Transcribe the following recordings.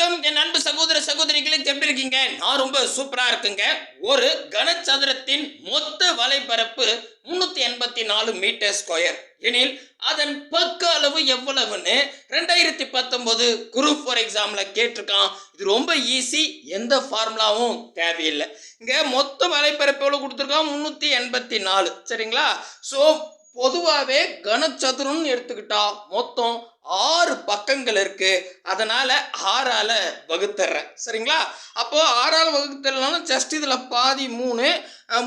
வணக்கம் என் அன்பு சகோதர சகோதரிகளுக்கு எப்படி இருக்கீங்க? நான் ரொம்ப சூப்பரா இருக்குங்க. ஒரு கனசதுரத்தின் மொத்த வலைப்பரப்பு 384 மீட்டர் ஸ்கொயர் எனில் அதன் பக்க அளவு எவ்வளவுன்னு 2019 குரூப் 4 எக்ஸாம்ல கேட்டிருக்கான். இது ரொம்ப ஈஸி, எந்த ஃபார்முலாவும் தேவையில்லை. இங்க மொத்த வலைப்பரப்பு எவ்வளவு கொடுத்துருக்கான்? 384. சரிங்களா? ஸோ பொதுவாகவே கனசதுரம்னு எடுத்துக்கிட்டா மொத்தம் 6 பக்கங்கள் இருக்கு. அதனால 6ஆல வகுத்துறேன். சரிங்களா? அப்போ 6ஆல வகுத்துறதுனால ஜஸ்ட் இதுல பாதி 3,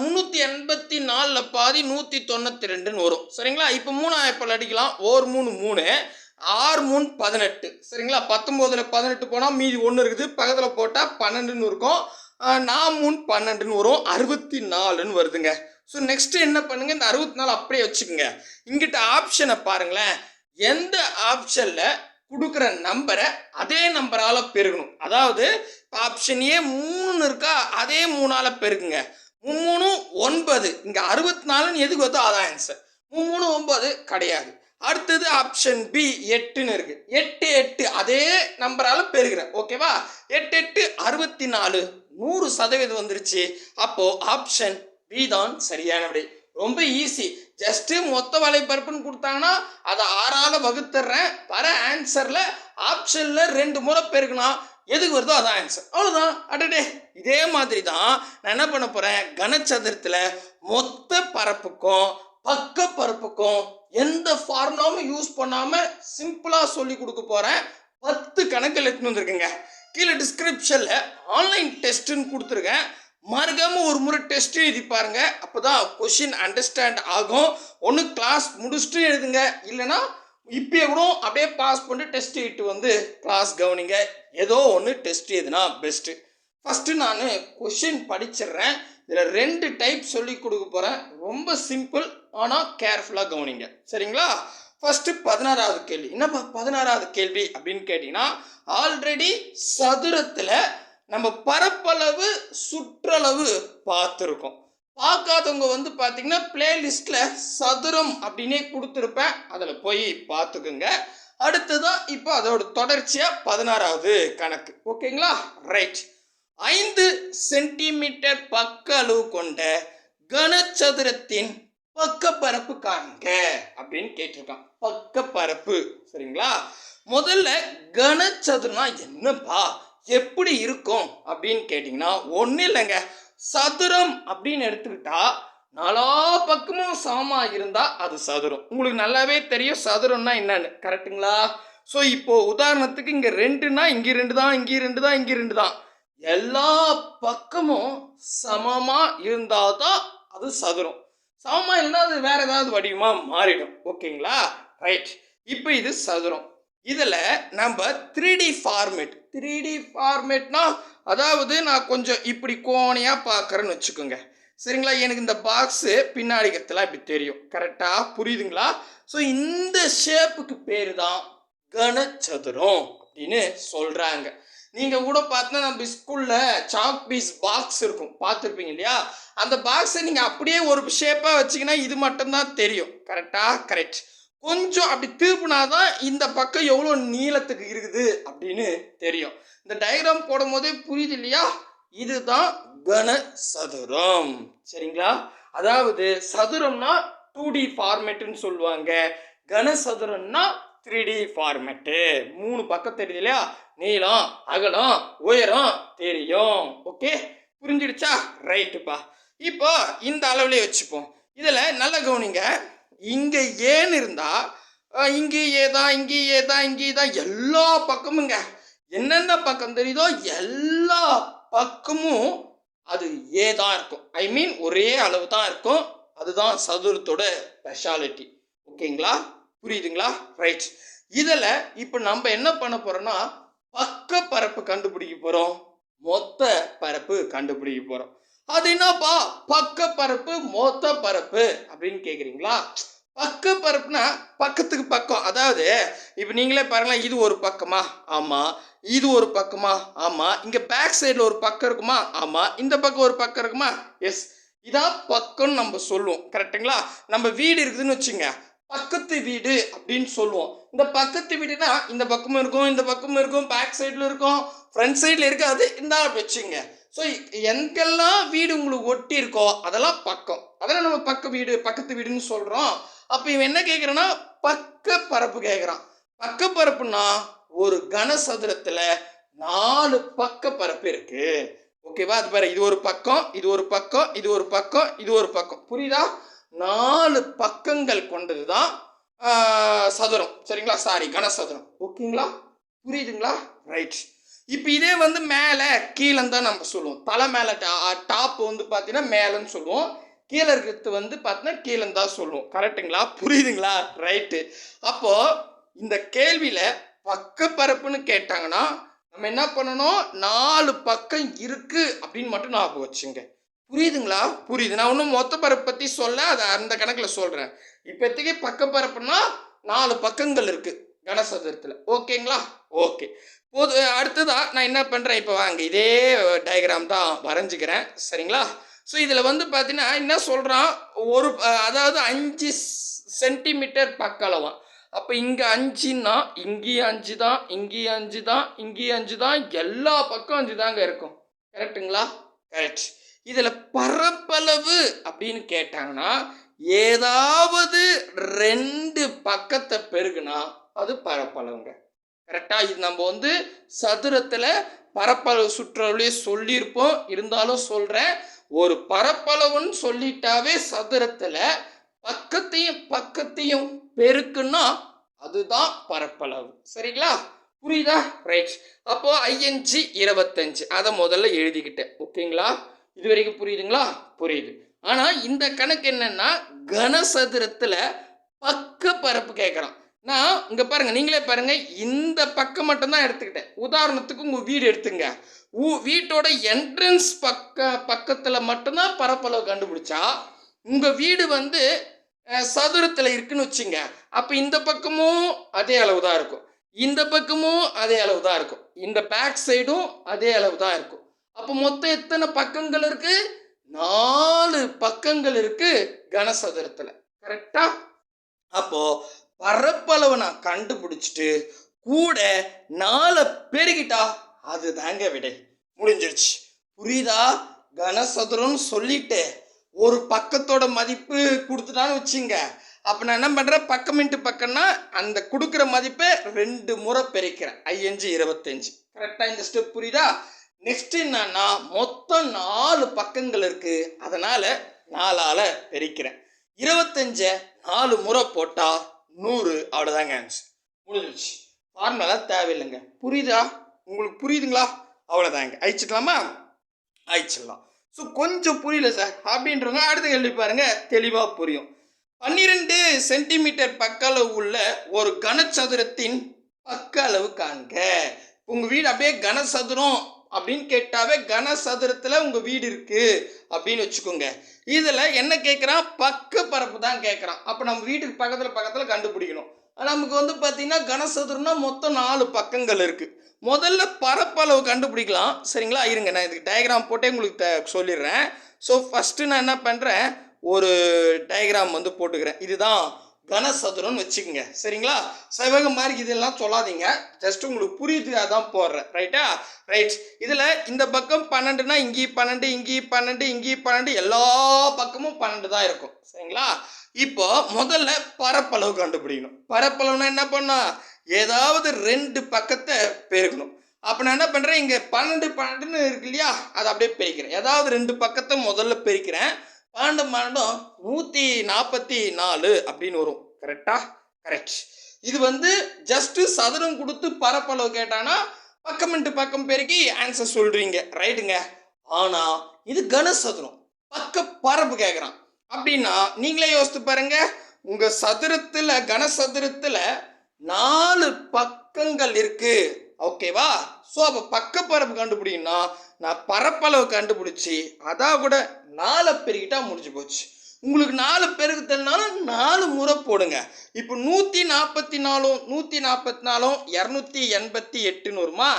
384ல பாதி 192ன்னு வரும். சரிங்களா? இப்போ 3 அடிக்கலாம். 1 3 3, 6 3 18. சரிங்களா? 19ல 18 போனா மீதி 1 இருக்குது, பக்கத்துல போட்டா 12ன்னு இருக்கும். 4 3 12ன்னு வரும், 64ன்னு வருதுங்க. ஸோ நெக்ஸ்ட் என்ன பண்ணுங்க, இந்த 64 அப்படியே வச்சுக்கோங்க. இங்கிட்ட ஆப்ஷனை பாருங்களேன். எந்த ஆப்ஷன்ல கொடுக்குற நம்பரை அதே நம்பரால பெருகணும். அதாவது ஆப்ஷன் ஏ 3 இருக்கா, அதே 3ஆல பெருக்குங்க. 3 9, இங்க 64 எதுக்கு வருதோ அதான் ஆன்சர். 3 9 கிடையாது. அடுத்தது ஆப்ஷன் பி 8ன்னு இருக்கு. 8 8 அதே நம்பரால பெருகிறேன். ஓகேவா? 8 8 64, 100% வந்துருச்சு. அப்போ ஆப்ஷன் பி தான் சரியான விடை. ரொம்ப ஈஸி. ஜஸ்ட் மொத்த வலைப்பரப்புன்னு கொடுத்தாங்கன்னா அதை 6ஆல வகுத்துறேன். வர ஆன்சர்ல ஆப்ஷன்ல 2 முறை பெருக்கணும், எதுக்கு வருதோ அதான் ஆன்சர். அவ்வளவுதான். அடடே, இதே மாதிரி தான் நான் என்ன பண்ண போறேன், கனசதுரத்துல மொத்த பரப்புக்கும் பக்க பரப்புக்கும் எந்த ஃபார்முலாவும் யூஸ் பண்ணாம சிம்பிளா சொல்லி கொடுக்க போறேன். 10 கணக்கில் எடுத்துன்னு வந்திருக்குங்க. கீழே டிஸ்கிரிப்ஷன்ல ஆன்லைன் டெஸ்ட்னு கொடுத்துருக்கேன். மறக்காம ஒரு முறை டெஸ்ட் எழுதி பாருங்க. அப்போதான் கொஷின் அண்டர்ஸ்டாண்ட் ஆகும். ஒன்று கிளாஸ் முடிச்சுட்டு எழுதுங்க, இல்லைன்னா இப்பயே கூட அப்படியே பாஸ் பண்ணிட்டு டெஸ்ட் எழுதிட்டு வந்து கிளாஸ் கவனிங்க. ஏதோ ஒன்று டெஸ்ட் எழுதுனா பெஸ்ட்டு. ஃபஸ்ட்டு நான் கொஷின் படிச்சிடுறேன். இதில் 2 டைப் சொல்லி கொடுக்க போகிறேன். ரொம்ப சிம்பிள், ஆனால் கேர்ஃபுல்லாக கவனிங்க. சரிங்களா? ஃபஸ்ட்டு 16வது கேள்வி. என்னப்பா 16வது கேள்வி அப்படின்னு கேட்டிங்கன்னா, ஆல்ரெடி சதுரத்தில் நம்ம பரப்பளவு சுற்றளவு பார்த்துருக்கோம். பார்க்காதவங்க வந்து பார்த்தீங்கன்னா பிளேலிஸ்ட்டில் சதுரம் அப்படின்னே கொடுத்துருப்பேன், அதில் போய் பார்த்துக்குங்க. அடுத்ததான் இப்போ அதோட தொடர்ச்சியாக 16வது கணக்கு. ஓகேங்களா? ரைட். 5 சென்டிமீட்டர் பக்க அளவு கொண்ட கனசதுரத்தின் பக்கப்பரப்பு காண்க அப்படின்னு கேட்டிருக்கான். பக்கப்பரப்பு. சரிங்களா? முதல்ல கனசதுரம்னா என்னப்பா, எப்படி இருக்கும் அப்படின்னு கேட்டிங்கன்னா, ஒன்றும் இல்லைங்க. சதுரம் அப்படின்னு எடுத்துக்கிட்டா 4 பக்கமும் சமமாக இருந்தால் அது சதுரம். உங்களுக்கு நல்லாவே தெரியும் சதுரம்னா என்னன்னு. கரெக்டுங்களா? ஸோ இப்போ உதாரணத்துக்கு இங்கே 2னா இங்கே 2 தான், இங்கே 2 தான், இங்கே 2 தான். எல்லா பக்கமும் சமமாக இருந்தால் தான் அது சதுரம். சமமாக இல்லைன்னா அது வேற ஏதாவது வடிவமாக மாறிடும். ஓகேங்களா? ரைட். இப்போ இது சதுரம். இதில் நம்ம 3D ஃபார்மேட். 3D ஃபார்மேட்னா அதாவது நான் கொஞ்சம் இப்படி கோணையாக பார்க்குறேன்னு வச்சுக்கோங்க. சரிங்களா? எனக்கு இந்த பாக்ஸு பின்னாடிக்கிறதுலாம் இப்படி தெரியும். கரெக்டாக புரியுதுங்களா? ஸோ இந்த ஷேப்புக்கு பேர் தான் கனசதுரம் அப்படின்னு சொல்கிறாங்க. நீங்கள் கூட பார்த்தா நம்ம ஸ்கூலில் சாக் பீஸ் பாக்ஸ் இருக்கும், பார்த்துருப்பீங்க இல்லையா? அந்த பாக்ஸை நீங்கள் அப்படியே ஒரு ஷேப்பாக வச்சிங்கன்னா இது மட்டும்தான் தெரியும். கரெக்டாக? கரெக்ட். கொஞ்சம் அப்படி திருப்பினாதான் இந்த பக்கம் எவ்வளோ நீளத்துக்கு இருக்குது அப்படின்னு தெரியும். இந்த டயக்ராம் போடும் போதே புரியுது இல்லையா? இதுதான் கனசதுரம். சரிங்களா? அதாவது சதுரம்னா 2D ஃபார்மேட்டுன்னு சொல்லுவாங்க, கனசதுரம்னா 3D ஃபார்மேட்டு. 3 பக்கம் தெரியுது இல்லையா? நீளம், அகலம், உயரம் தெரியும். ஓகே, புரிஞ்சிடுச்சா? ரைட்டுப்பா. இப்போ இந்த அளவுலேயே வச்சுப்போம். இதில் நல்ல கவனிங்க. இங்கே ஏன்னு இருந்தா இங்கேயே தான், இங்கேயே தான், இங்கேயே தான், எல்லா பக்கமுங்க என்னென்ன பக்கம் தெரியுதோ எல்லா பக்கமும் அது ஏ தான் இருக்கும். ஐ மீன் ஒரே அளவு தான் இருக்கும். அதுதான் சதுரத்தோட ஸ்பெஷாலிட்டி. ஓகேங்களா? புரியுதுங்களா? ரைட். இதில் இப்போ நம்ம என்ன பண்ண போறோம்னா பக்க பரப்பு கண்டுபிடிக்க போகிறோம், மொத்த பரப்பு கண்டுபிடிக்க போகிறோம். அது என்னப்பா பக்க பரப்பு மொத்த பரப்பு அப்படின்னு கேட்குறீங்களா? பக்க பரப்புனா பக்கத்துக்கு பக்கம். அதாவது இப்போ நீங்களே பாருங்களேன், இது ஒரு பக்கமா? ஆமாம். இது ஒரு பக்கமா? ஆமாம். இங்கே பேக் சைடில் ஒரு பக்கம் இருக்குமா? ஆமாம். இந்த பக்கம் ஒரு பக்கம் இருக்குமா? எஸ். இதான் பக்கம்னு நம்ம சொல்லுவோம். கரெக்டுங்களா? நம்ம வீடு இருக்குதுன்னு வச்சுங்க, பக்கத்து வீடு அப்படின்னு சொல்லுவோம். இந்த பக்கத்து வீடுனா இந்த பக்கமும் இருக்கும், இந்த பக்கமும் இருக்கும், பேக் சைடில் இருக்கும், ஃப்ரண்ட் சைடில் இருக்காது. இந்த வச்சுங்க. ஸோ எங்கெல்லாம் வீடு உங்களுக்கு ஒட்டி இருக்கோ அதெல்லாம் பக்கம். அதெல்லாம் நம்ம பக்கத்து வீடுன்னு சொல்கிறோம். அப்போ இவன் என்ன கேட்குறான்னா பக்க பரப்பு கேட்குறான். பக்க பரப்புனா ஒரு கனசதுரத்தில் 4 பக்க பரப்பு இருக்கு. ஓகேவா? அது பாரு, இது ஒரு பக்கம், இது ஒரு பக்கம், இது ஒரு பக்கம், இது ஒரு பக்கம். புரியுதா? 4 பக்கங்கள் கொண்டது தான் சதுரம். சரிங்களா? சாரி, கனசதுரம். ஓகேங்களா? புரியுதுங்களா? ரைட். இப்போ இதே வந்து மேலே கீழேன்னு தான் நம்ம சொல்லுவோம். தலை மேலே டாப் வந்து பார்த்தீங்கன்னா மேலேன்னு சொல்லுவோம். கீழே இருக்கிறது வந்து பார்த்தீங்கன்னா கீழேன்னு தான் சொல்லுவோம். கரெக்டுங்களா? புரியுதுங்களா? ரைட்டு. அப்போது இந்த கேள்வியில் பக்கப்பரப்புன்னு கேட்டாங்கன்னா நம்ம என்ன பண்ணணும்? 4 பக்கம் இருக்கு அப்படின்னு மட்டும் ஞாபகம் வச்சுங்க. புரியுதுங்களா? புரியுது. நான் இன்னும் மொத்த பரப்பு பற்றி சொல்ல, அதை அந்த கணக்கில் சொல்கிறேன். இப்போதைக்கு பக்கப்பரப்புனா 4 பக்கங்கள் இருக்கு கனசதுரத்தில். ஓகேங்களா? ஓகே. அடுத்ததா நான் என்ன பண்ணுறேன், இப்போ வாங்க இதே டயக்ராம் தான் வரைஞ்சிக்கிறேன். சரிங்களா? ஸோ இதில் வந்து பார்த்தீங்கன்னா என்ன சொல்கிறான், அதாவது 5 சென்டிமீட்டர் பக்க அளவான். அப்போ இங்கே 5ன்னா இங்கேயும் 5 தான், இங்கேயும் 5 தான், இங்கேயும் 5 தான், எல்லா பக்கம் 5 தாங்க இருக்கும். கரெக்டுங்களா? கரெக்ட். இதில் பரப்பளவு அப்படின்னு கேட்டாங்கன்னா ஏதாவது 2 பக்கத்தை பெருகுனா அது பரப்பளவுங்க. கரெக்டாக? இது நம்ம வந்து சதுரத்தில் பரப்பளவு சுற்றளவுலேயே சொல்லியிருப்போம். இருந்தாலும் சொல்கிறேன், ஒரு பரப்பளவுன்னு சொல்லிட்டாவே சதுரத்தில் பக்கத்தையும் பெருக்குன்னா அதுதான் பரப்பளவு. சரிங்களா? புரியுதா? ரைட். அப்போ ING 25 அதை முதல்ல எழுதிக்கிட்டேன். ஓகேங்களா? இது வரைக்கும் புரியுதுங்களா? புரியுது. ஆனால் இந்த கணக்கு என்னன்னா கனசதுரத்தில் பக்க பரப்பு கேட்குறான். நான் இங்கே பாருங்கள், நீங்களே பாருங்கள், இந்த பக்கம் மட்டும்தான் எடுத்துக்கிட்டேன். உதாரணத்துக்கு உங்கள் வீடு எடுத்துங்க. வீட்டோட என்ட்ரன்ஸ் பக்கத்தில் மட்டும்தான் பரப்பளவு கண்டுபிடிச்சா உங்கள் வீடு வந்து சதுரத்தில் இருக்குன்னு வச்சுங்க. அப்போ இந்த பக்கமும் அதே அளவு தான் இருக்கும், இந்த பக்கமும் அதே அளவு தான் இருக்கும், இந்த பேக் சைடும் அதே அளவு தான் இருக்கும். அப்போ மொத்தம் எத்தனை பக்கங்கள் இருக்கு? 4 பக்கங்கள் இருக்கு கனசதுரத்தில். கரெக்டா? அப்போ பரப்பளவு நான் கண்டுபிடிச்சிட்டு கூட 4 பெருகிட்டா அது தாங்க விடை. முடிஞ்சிருச்சு. புரியுதா? கனசதுரம்னு சொல்லிட்டு ஒரு பக்கத்தோட மதிப்பு கொடுத்துட்டான்னு வச்சுங்க. அப்போ நான் என்ன பண்ணுறேன், பக்கம் இன்ட்டு பக்கம்னா அந்த கொடுக்குற மதிப்பை 2 முறை பெருக்கிறேன். ING 25. கரெக்டாக? இந்த ஸ்டெப் புரியுதா? நெக்ஸ்ட் என்னன்னா மொத்தம் 4 பக்கங்கள் இருக்கு, அதனால 4ஆல் பெருக்கிறேன். 25 4 முறை போட்டால் 100. அவ்வளோதாங்க ஆன்சர். முடிஞ்சிச்சு. ஃபார்முலா தேவையில்லைங்க. புரியுதா? உங்களுக்கு புரியுதுங்களா? அவ்வளோதாங்க. அழிச்சிக்கலாமா? அழிச்சிடலாம். ஸோ கொஞ்சம் புரியல சார் அப்படின்றவங்க அடுத்த கேள்வி பாருங்க, தெளிவாக புரியும். 12 சென்டிமீட்டர் பக்க அளவு உள்ள ஒரு கனசதுரத்தின் பக்க அளவு காண்க. உங்கள் வீடு அப்படியே கனசதுரம் அப்படின்னு கேட்டாவே கனசதுரத்தில் உங்கள் வீடு இருக்கு அப்படின்னு வச்சுக்கோங்க. இதில் என்ன கேட்குறான்? பக்க பரப்பு தான் கேட்குறான். அப்போ நம்ம வீட்டுக்கு பக்கத்தில் கண்டுபிடிக்கணும். நமக்கு வந்து பார்த்தீங்கன்னா கனசதுரம்னா மொத்தம் 4 பக்கங்கள் இருக்குது. முதல்ல பரப்பளவு கண்டுபிடிக்கலாம். சரிங்களா? இருங்க, நான் இதுக்கு டயக்ராம் போட்டே உங்களுக்கு சொல்லிடுறேன். ஸோ ஃபஸ்ட்டு நான் என்ன பண்ணுறேன், ஒரு டயக்ராம் வந்து போட்டுக்கிறேன். இதுதான் கனசதுரம்னு வச்சுக்கோங்க. சரிங்களா? செவகம் மாதிரி இதெல்லாம் சொல்லாதீங்க, ஜஸ்ட் உங்களுக்கு புரியுது அதான் போடுறேன். ரைட்டா? ரைட். இதில் இந்த பக்கம் 12னா இங்கேயும் 12, இங்கேயும் 12, இங்கேயும் 12, எல்லா பக்கமும் 12 தான் இருக்கும். சரிங்களா? இப்போ முதல்ல பரப்பளவு கண்டுபிடிக்கணும். பரப்பளவுனா என்ன பண்ணா, ஏதாவது 2 பக்கத்தை பெருக்கணும். அப்போ நான் என்ன பண்ணுறேன், இங்கே 12 12ன்னு இருக்கு இல்லையா, அதை அப்படியே பெருக்கிறேன். ஏதாவது 2 பக்கத்தை முதல்ல பெருக்கிறேன். 12 144 அப்படின்னு வரும். கரெக்டா? கரெக்ட். இது வந்து ஜஸ்ட்டு சதுரம் கொடுத்து பரப்பளவு கேட்டானா பக்கம் இன்ட்டு பக்கம் பெருக்கி ஆன்சர் சொல்கிறீங்க. ரைட்டுங்க. ஆனால் இது கனசதுரம், பக்க பரப்பு கேட்குறான். அப்படின்னா நீங்களே யோசித்து பாருங்க, உங்கள் சதுரத்தில் கனசதுரத்தில் 4 பக்கங்கள் இருக்கு. ஓகேவா? ஸோ அப்போ பக்கப்பரப்பு கண்டுபிடிக்கணும்னா நான் பரப்பளவு கண்டுபிடிச்சி அதான் கூட 4 பெருக்கிட்டா முடிஞ்சு போச்சு. உங்களுக்கு 4 பெருக்கு தெரியனாலும் 4 முறை போடுங்க. இப்போ 144 144 288ன்னு வருமா?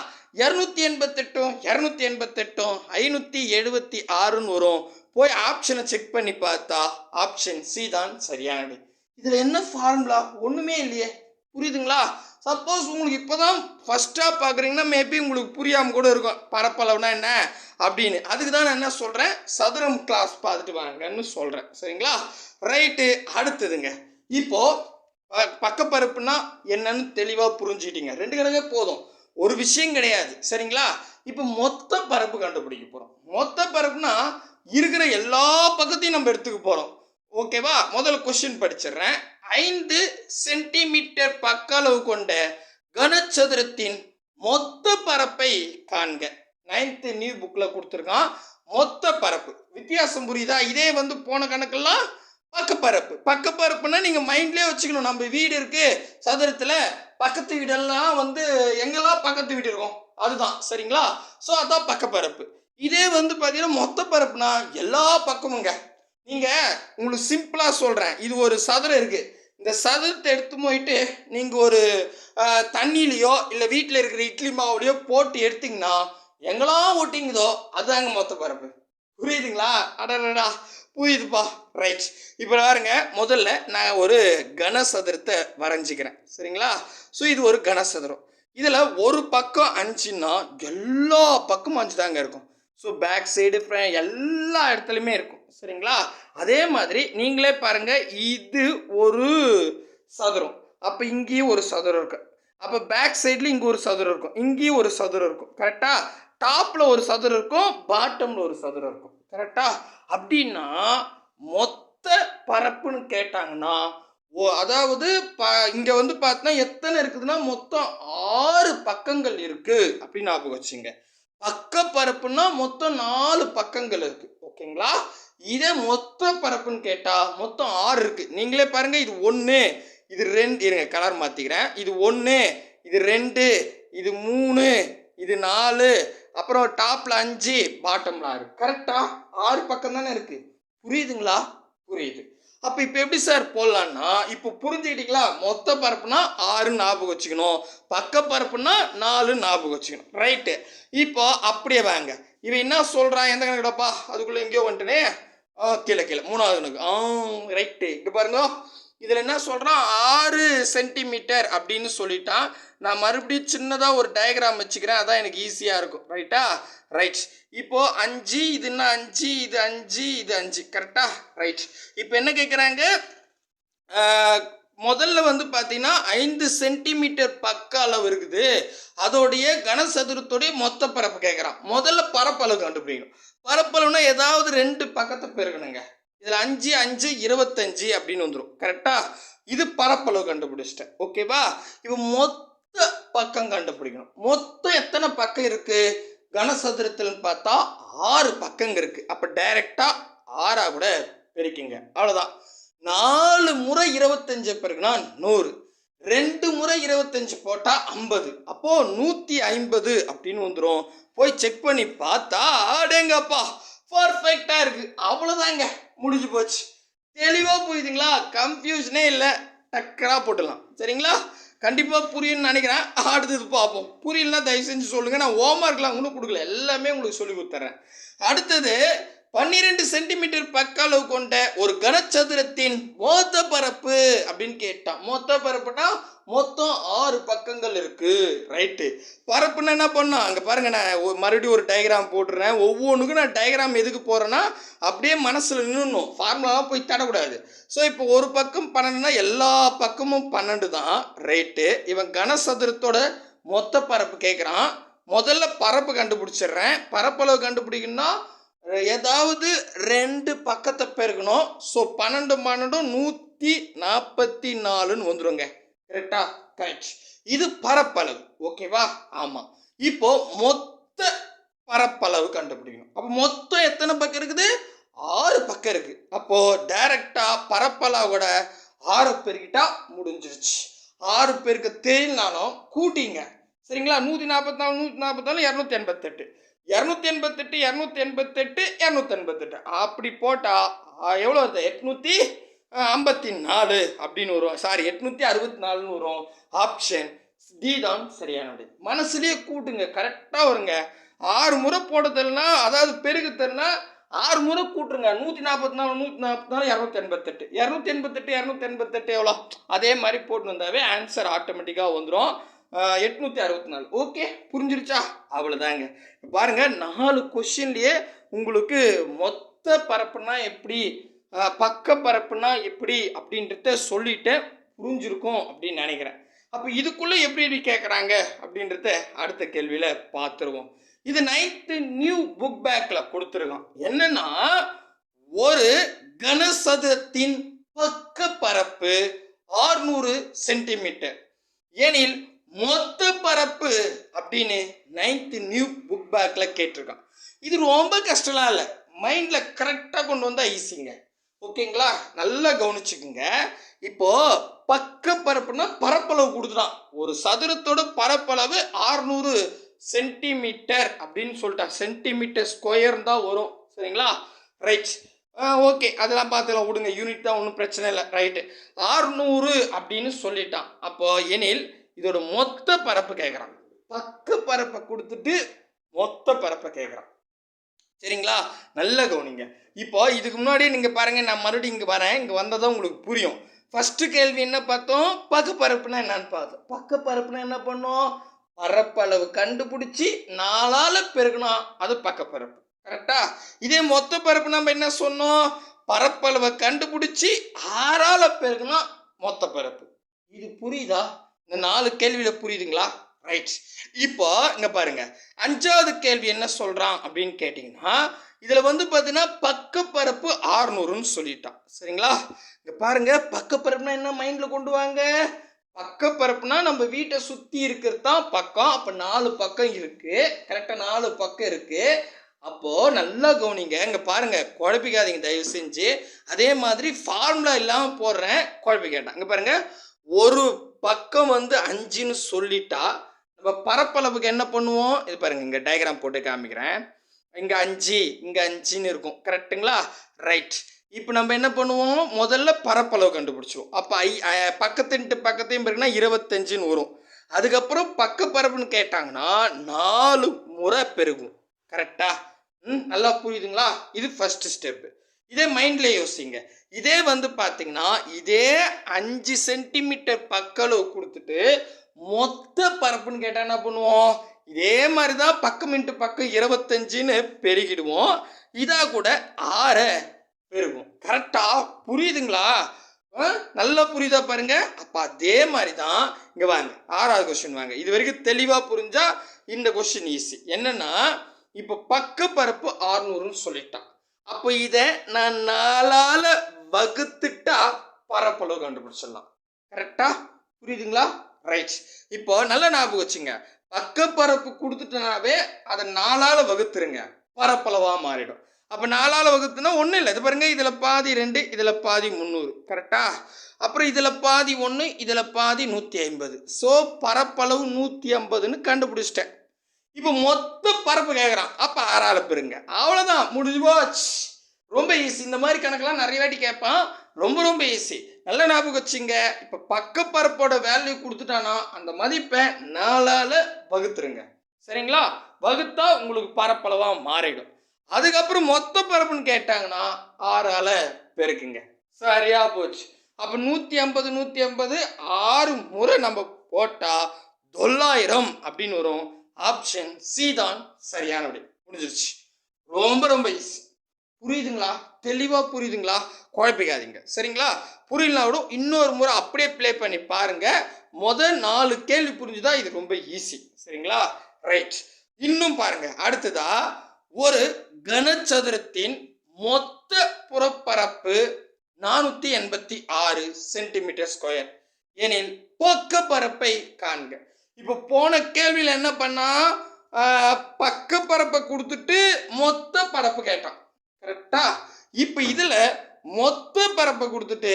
288 288 576ன்னு வரும். போய் ஆப்ஷனை செக் பண்ணி பார்த்தா ஆப்ஷன் சி தான் சரியானது. இதில் என்ன ஃபார்முலா? ஒன்றுமே இல்லையே. புரியுதுங்களா? சப்போஸ் உங்களுக்கு இப்போ தான் ஃபஸ்ட்டாக பார்க்குறீங்கன்னா மேபி உங்களுக்கு புரியாமல் கூட இருக்கும் பரப்பளவுனா என்ன அப்படின்னு. அதுக்கு தான் நான் என்ன சொல்கிறேன், சதுரம் கிளாஸ் பார்த்துட்டு வாங்கன்னு சொல்கிறேன். சரிங்களா? ரைட்டு. அடுத்ததுங்க, இப்போது பக்கப்பரப்புனா என்னன்னு தெளிவாக புரிஞ்சுக்கிட்டீங்க. 2 கணக்கே போதும், ஒரு விஷயம் கிடையாது. சரிங்களா? இப்போ மொத்த பரப்பு கண்டுபிடிக்க போகிறோம். மொத்த பரப்புனா இருக்கிற எல்லா பக்கத்தையும் நம்ம எடுத்துக்க போகிறோம். ஓகேவா? முதல்ல கொஸ்டின் படிச்சிடுறேன். 5 சென்டிமீட்டர் பக்க அளவு கொண்ட கனசதுரத்தின் மொத்த பரப்பை காண்க. 9th நியூ புக்கில் கொடுத்துருக்கான். மொத்த பரப்பு வித்தியாசம் புரியுதா? இதே வந்து போன கணக்கெல்லாம் பக்கப்பரப்பு. பக்கப்பரப்புனா நீங்கள் மைண்ட்லேயே வச்சுக்கணும். நம்ம வீடு இருக்கு சதுரத்தில், பக்கத்து வீடெல்லாம் வந்து எங்கெல்லாம் பக்கத்து வீடு இருக்கும் அதுதான். சரிங்களா? ஸோ அதான் பக்கப்பரப்பு. இதே வந்து பார்த்தீங்கன்னா மொத்த பரப்புனா எல்லா பக்கமுங்க. நீங்கள் உங்களுக்கு சிம்பிளாக சொல்கிறேன், இது ஒரு சதுரம் இருக்குது. இந்த சதுரத்தை எடுத்து போயிட்டு நீங்கள் ஒரு தண்ணியிலையோ இல்லை வீட்டில் இருக்கிற இட்லி மாவுலையோ போட்டு எடுத்திங்கன்னா எங்கெல்லாம் ஒட்டிங்குதோ அதுதாங்க மொத்த பரப்பு. புரியுதுங்களா? அடடா, புரியுதுப்பா. ரைட். இப்போ பாருங்க, முதல்ல நான் ஒரு கனசதுரத்தை வரைஞ்சிக்கிறேன். சரிங்களா? ஸோ இது ஒரு கனசதுரம். இதில் ஒரு பக்கம் 5ன்னா எல்லா பக்கமும் 5 தாங்க இருக்கும். ஸோ பேக் சைடு எல்லா இடத்துலையுமே இருக்கும். சரிங்களா? அதே மாதிரி நீங்களே பாருங்க, இது ஒரு சதுரம். அப்போ இங்கேயும் ஒரு சதுரம் இருக்கு. அப்போ பேக் சைடில் இங்கே ஒரு சதுரம் இருக்கும், இங்கேயும் ஒரு சதுரம் இருக்கும். கரெக்டா? டாப்பில் ஒரு சதுரம் இருக்கும், பாட்டமில் ஒரு சதுரம் இருக்கும். கரெக்டா? அப்படின்னா மொத்த பரப்புன்னு கேட்டாங்கன்னா அதாவது இங்கே வந்து பார்த்தா எத்தனை இருக்குதுன்னா மொத்தம் 6 பக்கங்கள் இருக்கு அப்படின்னு ஞாபகம் வச்சுங்க. பக்க பரப்புன்னா மொத்தம் 4 பக்கங்கள் இருக்கு. ஓகேங்களா? இதே மொத்த பரப்புன்னு கேட்டா மொத்தம் 6 இருக்கு. நீங்களே பாருங்க, இது 1, இது 2, இருங்க கலர் மாத்திக்கிறேன். இது 1, இது 2, இது 3, இது 4, அப்புறம் டாப்ல 5, பாட்டம்ல 6. கரெக்டா? 6 பக்கம் தானே இருக்கு. புரியுதுங்களா? புரியுது. அப்போ இப்போ எப்படி சார் போடலான்னா, இப்போ புரிஞ்சுக்கிட்டீங்களா? மொத்த பரப்புனா 6 ஞாபகம் வச்சுக்கணும், பக்க பரப்புனா 4 ஞாபகம் வச்சுக்கணும். ரைட்டு. இப்போ அப்படியே வாங்க, இவன் என்ன சொல்கிறான், எந்த கணக்குடாப்பா அதுக்குள்ளே எங்கேயோ வந்துட்டனே. கீழே 3வது கணக்கு. ரைட்டு. இங்கே பாருங்க, இதில் என்ன சொல்கிறான், 6 சென்டிமீட்டர் அப்படின்னு சொல்லிட்டான். நான் மறுபடியும் சின்னதாக ஒரு டயக்ராம் வச்சுக்கிறேன், அதான் எனக்கு ஈஸியாக இருக்கும். ரைட்டா? ரைட். இப்போது 5, இது என்ன 5, இது 5, இது 5. கரெக்டா? ரைட். இப்போ என்ன கேட்குறாங்க, முதல்ல வந்து பார்த்தீங்கன்னா 5 சென்டிமீட்டர் பக்க அளவு இருக்குது, அதோடைய கனசதுரத்துடைய மொத்த பரப்பு கேட்குறான். முதல்ல பரப்பளவு கண்டுபிடிக்கணும். பரப்பளவுனா ஏதாவது 2 பக்கத்தை பெருக்கணுங்க. இதில் 5 5 25 அப்படின்னு வந்துடும். கரெக்டா? இது பரப்பளவு கண்டுபிடிச்சிட்டேன். ஓகேவா? இப்போ மொத்த பக்கம் கண்டுபிடிக்கணும். மொத்தம் எத்தனை பக்கம் இருக்கு கனசதுரத்தில் பார்த்தா 6 பக்கங்க இருக்கு. அப்போ டைரக்டா 6 கூட பெருக்கிங்க. அவ்வளோதான். 4 முறை 25 பெருக்குனா 100, 2 முறை 25 போட்டால் 50, அப்போது 150 அப்படின்னு வந்துடும். போய் செக் பண்ணி பார்த்தா அடேங்கப்பா பர்ஃபெக்டாக இருக்குது. அவ்வளோதாங்க, முடிஞ்சு போச்சு. தெளிவாக புரியுதுங்களா? கன்ஃபியூஷனே இல்லை, டக்கராக போட்டுடலாம். சரிங்களா? கண்டிப்பாக புரியும்னு நினைக்கிறேன். அடுத்தது பார்ப்போம். புரியலன்னா தயவு செஞ்சு சொல்லுங்கள், நான் ஹோம்ஒர்க்லாம் ஒன்றும் கொடுக்கல, எல்லாமே உங்களுக்கு சொல்லி கொடுத்துட்றேன். அடுத்தது 12 சென்டிமீட்டர் பக்க அளவு கொண்ட ஒரு கனசதுரத்தின் மொத்த பரப்பு அப்படின்னு கேட்டான். மொத்த பரப்புனா மொத்தம் 6 பக்கங்கள் இருக்கு. ரைட்டு. பரப்புன்னா என்ன பண்ணோம், அங்கே பாருங்க, நான் மறுபடியும் ஒரு டயக்ராம் போட்டுறேன். ஒவ்வொன்றுக்கும் நான் டயக்ராம் எதுக்கு போகிறேன்னா அப்படியே மனசில் நின்றுணும், ஃபார்முலாவாக போய் தடக்கூடாது. ஸோ இப்போ ஒரு பக்கம் 12னா எல்லா பக்கமும் 12 தான். ரைட்டு. இவன் கனசதுரத்தோட மொத்த பரப்பு கேட்குறான். முதல்ல பரப்பு கண்டுபிடிச்சிடுறேன். பரப்பளவு கண்டுபிடிக்கணும்னா ஏதாவது 2 பக்கத்தை பெருக்கணும். ஸோ 12 144ன்னு வந்துடுங்க. கரெக்டா? கரெக்ட். இது பரப்பளவு. ஓகேவா? ஆமாம். இப்போ மொத்த பரப்பளவு கண்டுபிடிக்கணும். அப்போ மொத்தம் எத்தனை பக்கம் இருக்குது? 6 பக்கம் இருக்கு. அப்போ டைரக்டா பரப்பளவோட 6 பெருக்கிட்டா முடிஞ்சிருச்சு. 6 பெருக்க தெரியலனாலும் கூட்டிங்க. சரிங்களா? 144 144 288, 288 288 288 அப்படி போட்டால் எவ்வளோ வருது? 854 அப்படின்னு வரும். சாரி, 864ன்னு வரும். ஆப்ஷன் டி தான் சரியானது. மனசுலேயே கூட்டுங்க, கரெக்டாக வருங்க. 6 முறை போட தெரியலனா, அதாவது பெருக்க தெரியலனா 6 முறை கூட்டுருங்க. 144 288 288 எவ்வளோ? அதே மாதிரி போட்டு வந்தாவே ஆன்சர் ஆட்டோமேட்டிக்காக வந்துடும். 864. ஓகே, புரிஞ்சிருச்சா? அவ்வளோதாங்க. பாருங்க, 4 கொஸ்டின்லேயே உங்களுக்கு மொத்த பரப்புனா எப்படி, பக்க பரப்புனா எப்படி அப்படின்றத சொல்லிட்டு புரிஞ்சிருக்கும் அப்படின்னு நினைக்கிறேன். அப்போ இதுக்குள்ளே எப்படி எப்படி கேட்குறாங்க அப்படின்றத அடுத்த கேள்வியில் பார்த்துருவோம். இது 9th நியூ புக் பேக்கில் கொடுத்துருக்கோம். என்னன்னா, ஒரு கனசதுரத்தின் பக்க பரப்பு 600 சென்டிமீட்டர் எனில் மொத்த பரப்பு அப்படின்னு 9th நியூ புக் பேக்கில் கேட்டிருக்கான். இது ரொம்ப கஷ்டம்லாம் இல்லை, மைண்டில் கரெக்டாக கொண்டு வந்தால் ஈஸிங்க. ஓகேங்களா? நல்லா கவனிச்சுக்குங்க. இப்போ பக்க பரப்புனா பரப்பளவு கொடுத்துட்டான். ஒரு சதுரத்தோட பரப்பளவு 600 சென்டிமீட்டர் அப்படின்னு சொல்லிட்டான். சென்டிமீட்டர் ஸ்கொயர் தான் வரும். சரிங்களா? ரைட். ஓகே, அதெல்லாம் பார்த்துக்கலாம், விடுங்க, யூனிட் தான், ஒன்றும் பிரச்சனை இல்லை. ரைட்டு, 600 அப்படின்னு சொல்லிட்டான். அப்போ எனில் இதோட மொத்த பரப்பு கேட்குறான். பக்க பரப்பை கொடுத்துட்டு மொத்த பரப்பை கேட்குறான். சரிங்களா? நல்லா கவனிங்க. இப்போ இதுக்கு முன்னாடி நீங்கள் பாருங்கள், நான் மறுபடியும் இங்கே வரேன். இங்கே வந்தால் தான் உங்களுக்கு புரியும். ஃபஸ்ட்டு கேள்வி என்ன பார்த்தோம்? பரப்புனா என்னன்னு பார்த்தோம். பரப்புனா என்ன பண்ணோம்? பரப்பளவு கண்டுபிடிச்சி 4ஆல் பெருக்கணும், அது பரப்பு. கரெக்டா? இதே மொத்த பரப்பு நம்ம என்ன சொன்னோம்? பரப்பளவை கண்டுபிடிச்சி 6ஆல் பெருக்கணும், மொத்த பரப்பு. இது புரியுதா? இந்த 4 கேள்வியில் புரியுதுங்களா? ரைட். இப்போ இங்கே பாருங்க, 5வது கேள்வி என்ன சொல்கிறான் அப்படின்னு கேட்டிங்கன்னா, இதில் வந்து பார்த்தீங்கன்னா பக்கப்பரப்பு 600ன்னு சொல்லிட்டான். சரிங்களா? இங்கே பாருங்க, பக்கப்பரப்புனா என்ன மைண்டில் கொண்டு வாங்க. பக்கப்பரப்புனா நம்ம வீட்டை சுற்றி இருக்கிறது தான் பக்கம். அப்போ 4 பக்கம் இருக்குது. கரெக்டாக 4 பக்கம் இருக்குது. அப்போது நல்லா கவனிங்க. இங்கே பாருங்கள், குழப்பிக்காதீங்க தயவு செஞ்சு. அதே மாதிரி ஃபார்முலா இல்லாமல் போடுறேன், குழப்பிக்கேட்டேன். இங்கே பாருங்கள், ஒரு பக்கம் வந்து 5ன்னு சொல்லிட்டா நம்ம பரப்பளவுக்கு என்ன பண்ணுவோம்? இது பாருங்கள், இங்கே டயக்ராம் போட்டு காமிக்கிறேன். இங்கே 5, இங்கே 5ன்னு இருக்கும். கரெக்டுங்களா? ரைட். இப்போ நம்ம என்ன பண்ணுவோம்? முதல்ல பரப்பளவு கண்டுபிடிச்சிடுவோம். அப்போ பக்கத்தையும் பாருங்கன்னா 25ன்னு வரும். அதுக்கப்புறம் பக்க பரப்புன்னு கேட்டாங்கன்னா 4 முறை பெருகும். கரெக்டா? நல்லா புரியுதுங்களா? இது ஃபர்ஸ்ட் ஸ்டெப்பு. இதே மைண்டில் யோசிங்க. இதே வந்து பார்த்தீங்கன்னா இதே 5 சென்டிமீட்டர் பக்களவு கொடுத்துட்டு மொத்த பரப்புன்னு கேட்டால் என்ன பண்ணுவோம்? இதே மாதிரி தான் பக்கம் இன்ட்டு பக்கம் 25ன்னு பெருகிடுவோம். இதாக கூட 6 பெருகும். கரெக்டா? புரியுதுங்களா? நல்லா புரியுதா பாருங்க. அப்போ அதே மாதிரி தான் இங்கே வாங்க, 6வது கொஸ்டின் வாங்க. இது வரைக்கும் தெளிவாக புரிஞ்சா இந்த கொஸ்டின் ஈஸி. என்னன்னா, இப்போ பக்க பரப்பு 600ன்னு சொல்லிட்டான். அப்போ இதை நான் 4ஆல் வகுத்துட்டா பரப்பளவு கண்டுபிடிச்சிடலாம். கரெக்டா? புரியுதுங்களா? ரைட். இப்போ நல்லா ஞாபகம் வச்சுங்க, பக்க பரப்பு கொடுத்துட்டனாவே அதை 4ஆல் வகுத்துருங்க, பரப்பளவாக மாறிடும். அப்போ 4ஆல் வகுத்துனா ஒன்றும் இல்லை. இது பாருங்க, இதில் பாதி 2, இதில் பாதி 300. கரெக்டா? அப்புறம் இதில் பாதி 1, இதில் பாதி 150. ஸோ பரப்பளவு 150ன்னு கண்டுபிடிச்சிட்டேன். இப்போ மொத்த பரப்பு கேட்குறான். அப்போ 6ஆல் பெருங்க. அவ்வளோதான், முடிஞ்சு போச்சு. ரொம்ப ஈஸி. இந்த மாதிரி கணக்கெல்லாம் நிறைய வாட்டி கேட்பான். ரொம்ப ரொம்ப ஈஸி. நல்லா ஞாபகம் வச்சுங்க. இப்போ பக்கப்பரப்போட வேல்யூ கொடுத்துட்டானா அந்த மதிப்பை 4ஆல் வகுத்துருங்க. சரிங்களா? வகுத்தா உங்களுக்கு பரப்பளவாக மாறிடும். அதுக்கப்புறம் மொத்த பரப்புன்னு கேட்டாங்கன்னா 6ஆல் பெருக்குங்க. சரியா போச்சு. அப்போ 150 6 முறை நம்ம போட்டால் 900 அப்படின்னு வரும். ஆப்ஷன் சி தான் சரியான விடை. முடிஞ்சிருச்சு. ரொம்ப ரொம்ப ஈஸி. புரியுதுங்களா? தெளிவாக புரியுதுங்களா? குழப்பிக்காதீங்க. சரிங்களா? புரியலனா விட இன்னொரு முறை அப்படியே ப்ளே பண்ணி பாருங்க. முதல் 4 கேள்வி புரிஞ்சுதா? இது ரொம்ப ஈஸி. சரிங்களா? ரைட். இன்னும் பாருங்க. அடுத்ததா, ஒரு கனசதுரத்தின் மொத்த புறப்பரப்பு 486 சென்டிமீட்டர் ஸ்கொயர் எனில் பக்க பரப்பை காண்க. இப்போ போன கேள்வியில் என்ன பண்ணா, பக்க பரப்பை கொடுத்துட்டு மொத்த பரப்பு கேட்டான். கரெக்டா? இப்போ இதில் மொத்த பரப்பை கொடுத்துட்டு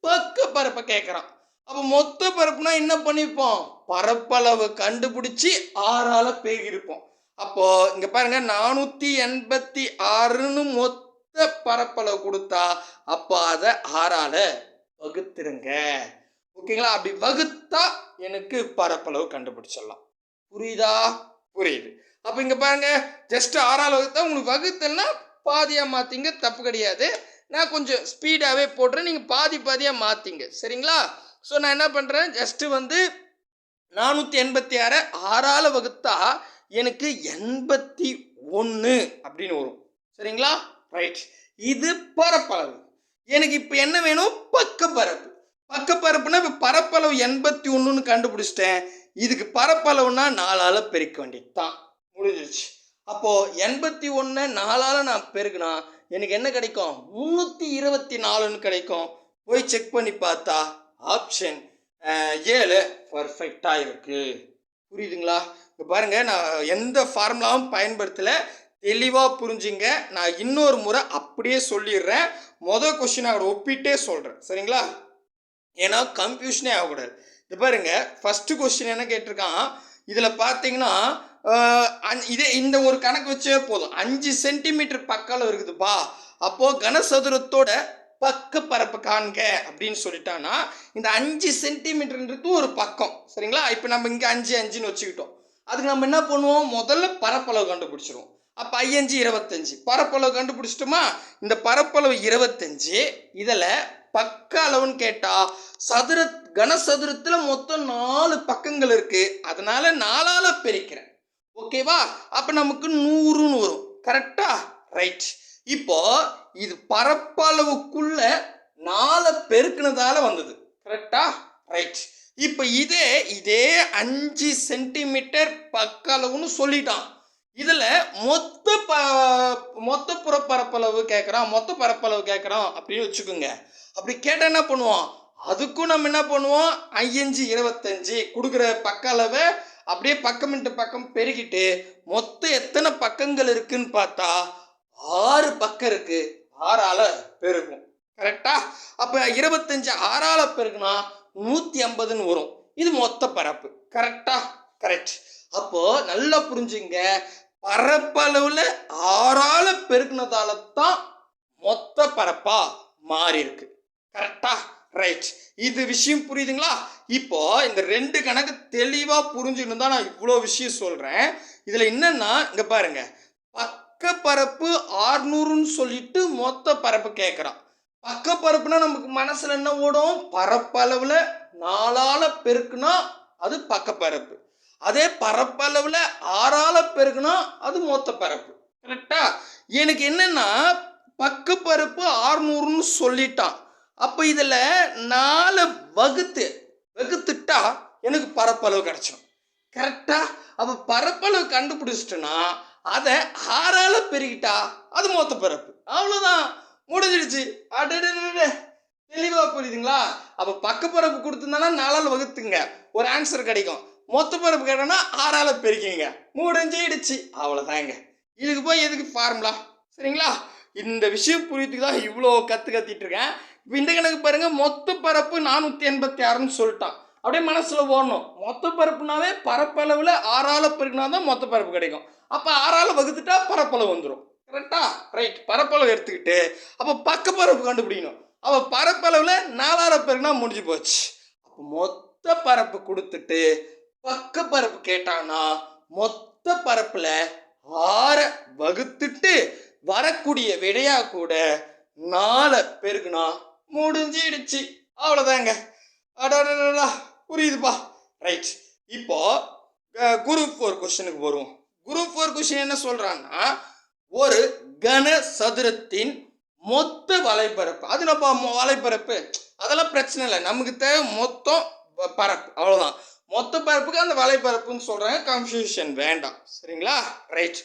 பக்க பரப்பை கேட்குறான். அப்போ மொத்த பரப்புனா என்ன பண்ணியிருப்போம்? பரப்பளவு கண்டுபிடிச்சி 6ஆல் பெருகிருப்போம். அப்போ இங்கே பாருங்க, 486ன்னு மொத்த பரப்பளவு கொடுத்தா அப்போ அதை 6ஆல் வகுத்துருங்க. ஓகேங்களா? அப்படி வகுத்தா எனக்கு பரப்பளவு கண்டுபிடிச்சிடலாம். புரியுதா? புரியுது. அப்போ இங்கே பாருங்க, ஜஸ்ட் 6ஆல் வகுத்தா உங்களுக்கு வகுத்தல்னா பாதியாக மாற்றிங்க, தப்பு கிடையாது. நான் கொஞ்சம் ஸ்பீடாகவே போடுறேன், நீங்கள் பாதி பாதியாக மாற்றிங்க. சரிங்களா? ஸோ நான் என்ன பண்ணுறேன், ஜஸ்ட்டு வந்து 486 6ஆல் வகுத்தா எனக்கு 81 அப்படின்னு வரும். சரிங்களா? ரைட். இது பரப்பளவு. எனக்கு இப்போ என்ன வேணும், பக்கப்பரப்பு. பக்கப்பரப்புனா இப்போ பரப்பளவு 81ன்னு கண்டுபிடிச்சிட்டேன். இதுக்கு பரப்பளவுனா 4ஆல் பெருக்க வேண்டியது தான், முடிஞ்சிருச்சு. அப்போது 81 4ஆல் நான் பெருக்கினா எனக்கு என்ன கிடைக்கும், 324ன்னு கிடைக்கும். போய் செக் பண்ணி பார்த்தா ஆப்ஷன் 7 பர்ஃபெக்டாக இருக்குது. புரியுதுங்களா? இப்போ பாருங்கள், நான் எந்த ஃபார்முலாவும் பயன்படுத்தலை, தெளிவாக புரிஞ்சுங்க. நான் இன்னொரு முறை அப்படியே சொல்லிடுறேன். மொதல் கொஸ்டின் அவர் ஒப்பிட்டே சொல்கிறேன். சரிங்களா? ஏன்னா கன்ஃபியூஷனே ஆகக்கூடாது. இது பாருங்கள், ஃபஸ்ட்டு கொஸ்டின் என்ன கேட்டிருக்கான், இதில் பார்த்தீங்கன்னா இதே இந்த ஒரு கணக்கு வச்சே போதும். 5 சென்டிமீட்டர் பக்கம் இருக்குதுப்பா, அப்போது கனசதுரத்தோட பக்க பரப்பு காண்க அப்படின்னு சொல்லிட்டான்னா இந்த 5 சென்டிமீட்டர்ன்றது ஒரு பக்கம். சரிங்களா? இப்போ நம்ம இங்கே 5 வச்சுக்கிட்டோம். அதுக்கு நம்ம என்ன பண்ணுவோம், முதல்ல பரப்பளவு கண்டுபிடிச்சிருவோம். அப்போ 5 25 பரப்பளவு கண்டுபிடிச்சிட்டோமா. இந்த பரப்பளவு 25, இதில் பக்க அளவுன்னு கேட்டால் கனசதுரத்தில் மொத்தம் 4 பக்கங்கள் இருக்குது, அதனால் 4ஆல் பெருக்கிறேன். ஓகேவா? அப்போ நமக்கு 100ன்னு வரும். கரெக்டா? ரைட். இப்போ இது பரப்பளவுக்குள்ள 4 பெருக்கினதால வந்தது. கரெக்டா? ரைட். இப்போ இதே 5 சென்டிமீட்டர் பக்க அளவுன்னு சொல்லிட்டான். இதில் மொத்த புறப்பரப்பளவு கேட்குறான், மொத்த பரப்பளவு கேட்குறான் அப்படின்னு வச்சுக்கோங்க. அப்படி கேட்டால் என்ன பண்ணுவோம், அதுக்கும் நம்ம என்ன பண்ணுவோம், 5 25 கொடுக்குற பக்க அளவை அப்படியே பக்கம் இன்ட்டு பக்கம் பெருக்கிட்டு மொத்தம் எத்தனை பக்கங்கள் இருக்குன்னு பார்த்தா 6 பக்கம் இருக்குது, 6ஆல் பெருக்கும். கரெக்டா? அப்போ 25 6ஆல் பெருக்குனா 150ன்னு வரும். இது மொத்த பரப்பு. கரெக்டா? கரெக்ட். அப்போது நல்லா புரிஞ்சுங்க, பரப்பளவில் 6ஆல் பெருக்கினதால தான் மொத்த பரப்பா மாறி இருக்கு. கரெக்டா? ரைட். இது விஷயம் புரியுதுங்களா? இப்போ இந்த 2 கணக்கு தெளிவாக புரிஞ்சுன்னு தான் நான் இவ்வளோ விஷயம் சொல்கிறேன். இதில் என்னன்னா, இங்கே பாருங்க, பக்க பரப்பு 600ன்னு சொல்லிட்டு மொத்த பரப்பு கேட்குறான். பக்க பரப்புனா நமக்கு மனசில் என்ன ஓடும், பரப்பளவில் 4ஆல் பெருக்குனா அது பக்க பரப்பு, அதே பரப்பளவில் 6ஆல் பெருக்குனா அது மொத்த பரப்பு. கரெக்டா? எனக்கு என்னன்னா, பக்க பரப்பு 600ன்னு சொல்லிட்டான். அப்போ இதில் 4 வகுத்துட்டா எனக்கு பரப்பளவு கிடச்சிடும். கரெக்டா? அப்போ பரப்பளவு கண்டுபிடிச்சிட்டோன்னா அதை 6ஆல் பெருகிட்டா அது மொத்த பரப்பு. அவ்வளோதான், முடிஞ்சிடுச்சு. அடடே, தெளிவாக புரியுதுங்களா? அப்போ பக்கப்பரப்பு கொடுத்துருந்தானா 4ஆல் வகுத்துங்க, ஒரு ஆன்சர் கிடைக்கும். மொத்த பரப்பு கேட்டோன்னா 6ஆல் பெருக்கிங்க, முடிஞ்சிடுச்சு. அவ்வளோதாங்க. இதுக்கு போய் எதுக்கு ஃபார்முலா? சரிங்களா? இந்த விஷயம் புரியுதுக்கு தான் இவ்வளோ கத்திட்டு இருக்கேன். இப்போ இந்த கணக்கு பாருங்கள், மொத்த பரப்பு 486ன்னு சொல்லிட்டான். அப்படியே மனசில் ஓடணும், மொத்த பரப்புனாவே பரப்பளவில் 6ஆல் பெருக்கினா தான் மொத்த பரப்பு கிடைக்கும். அப்போ 6ஆல் வகுத்துட்டா பரப்பளவு வந்துடும். கரெக்டா? ரைட். பரப்பளவு எடுத்துக்கிட்டு அப்போ பக்க பரப்பு கண்டுபிடிக்கணும். அப்போ பரப்பளவில் 4ஆல் பெருக்கினா முடிஞ்சு போச்சு. அப்போ மொத்த பரப்பு கொடுத்துட்டு பக்க பரப்பு கேட்டான்னா மொத்த பரப்பில் 6 வகுத்துட்டு வரக்கூடிய விடையா கூட 4 பெருக்குனா முடிஞ்சிடுச்சு. அவ்வளோதாங்க. அடடா, புரியுதுப்பா? ரைட். இப்போ குரூப் 4 கொஸ்டினுக்கு வருவோம். குரூப் 4 கொஸ்டின் என்ன சொல்கிறான்னா, ஒரு கன சதுரத்தின் மொத்த வலைப்பரப்பு, அது நம்ம வலைப்பரப்பு அதெல்லாம் பிரச்சனை இல்லை, நமக்கு தேவை மொத்தம் பரப்பு, அவ்வளோதான். மொத்த பரப்புக்கு அந்த வலைப்பரப்புன்னு சொல்கிறாங்க, கன்ஃபியூஷன் வேண்டாம். சரிங்களா? ரைட்.